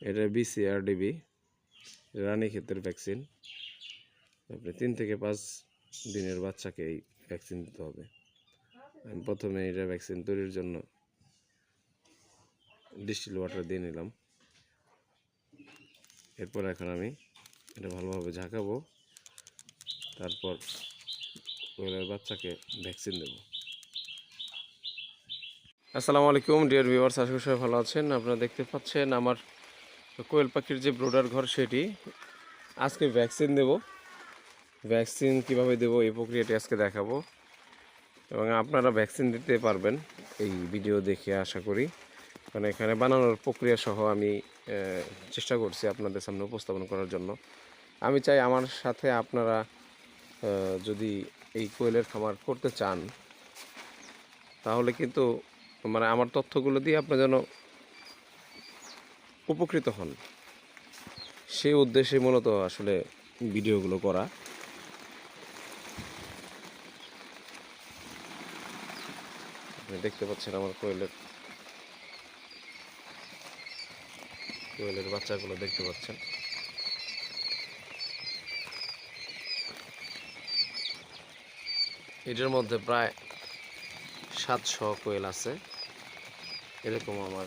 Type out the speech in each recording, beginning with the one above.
এটা BCRDB রানীক্ষেতের vaccine. আপনি 3 থেকে 5 দিনের বাচ্চাকে এই ভ্যাকসিন দিতে হবে। আমি প্রথমে এটা ভ্যাকসিন তৈরির জন্য ডিস্টিল ওয়াটার দিয়ে নিলাম। এরপর এখন আমি এটা ভালোভাবে ঝাঁকাবো, তারপর কোয়েলের বাচ্চাকে ভ্যাকসিন দেব। আসসালামু আলাইকুম ডিয়ার ভিউয়ার্স, আশা করি সবাই ভালো আছেন। আপনারা দেখতে পাচ্ছেন আমার কোয়েল পাখির যে ব্রোডার ঘর, সেটি আজকে ভ্যাকসিন দেব। ভ্যাকসিন কিভাবে দেব এই প্রক্রিয়াটি আজকে দেখাবো, এবং আপনারা ভ্যাকসিন দিতে পারবেন এই ভিডিও দেখে আশা করি। কারণ এখানে বানানোর প্রক্রিয়া সহ আমি চেষ্টা করছি আপনাদের সামনে উপস্থাপন করার জন্য। আমি চাই আমার সাথে আপনারা যদি এই কোয়েলের খামার করতে চান, তাহলে কিন্তু মানে আমার তথ্যগুলো দিয়ে আপনারা যেন উপকৃত হন, সেই উদ্দেশ্যে মূলত আসলে ভিডিওগুলো করা। আপনি দেখতে পাচ্ছেন আমার কোয়েলের বাচ্চাগুলো দেখতে পাচ্ছেন। এটার মধ্যে প্রায় 700 কোয়েল আছে। এরকম আমার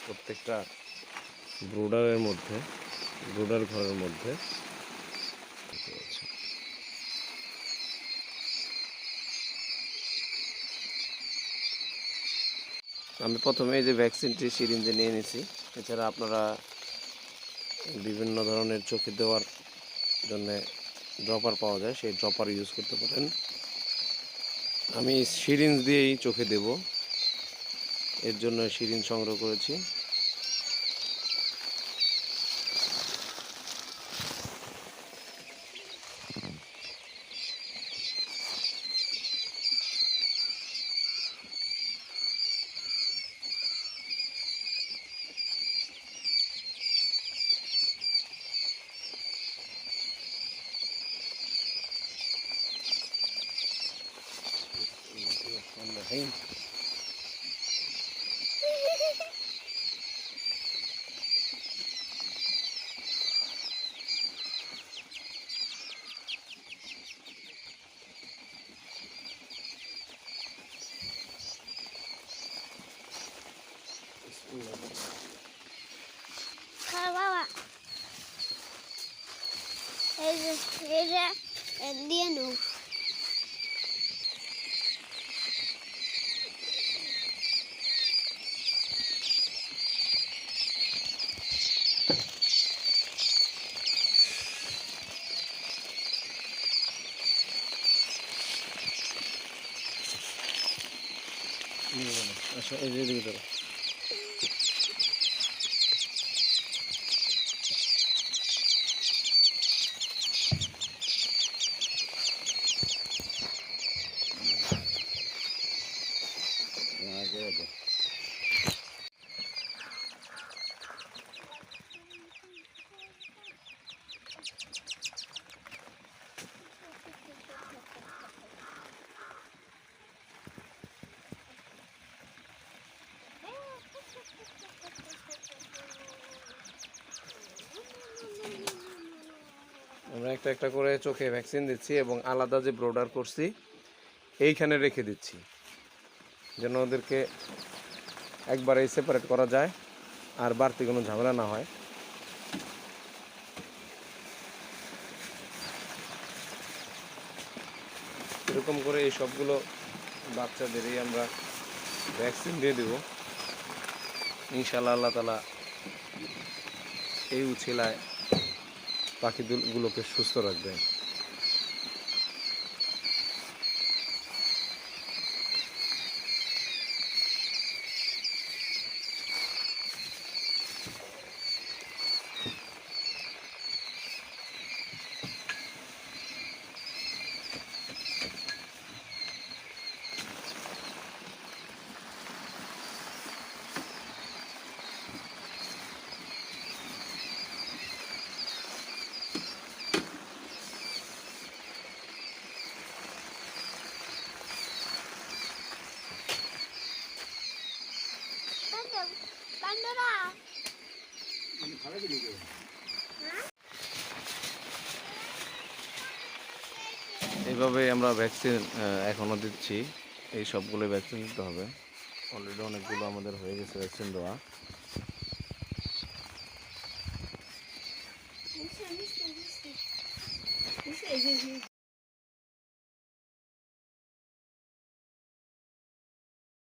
প্রত্যেকটা ব্রুডার ঘরের মধ্যে দেখতে পাচ্ছেন। আমি প্রথমে এই যে ভ্যাকসিনটি সিরিঞ্জে নিয়ে নিয়েছি। এছাড়া আপনারা বিভিন্ন ধরনের চোখে দেওয়ার জন্য ড্রপার পাওয়া যায়, সেই ড্রপার ইউজ করতে পারেন। আমি সিরিঞ্জ দিয়েই চোখে দেব, এর জন্য সিরিঞ্জ সংগ্রহ করেছি। বাবা এই যে এটা দিয়ে নো আচ্ছা, এই যে দিকে আমরা একটা একটা করে চোখে ভ্যাকসিন দিচ্ছি, এবং আলাদা যে ব্রোডার করছি এইখানে রেখে দিচ্ছি, যেন ওদেরকে একবারেই সেপারেট করা যায় আর বাড়তি কোনো ঝামেলা না হয়। এরকম করে এই সবগুলো বাচ্চাদেরই আমরা ভ্যাকসিন দিয়ে দেব। ইনশাআল্লাহ আল্লাহ তাআলা এই উছিলায় পাখিগুলোকে সুস্থ রাখবে। পান্ডরা এইভাবে আমরা ভ্যাকসিন এখনও দিচ্ছি। এই সবগুলো ভ্যাকসিন দিতে হবে। অলরেডি অনেকগুলো আমাদের হয়ে গেছে ভ্যাকসিন দেওয়া। এই যে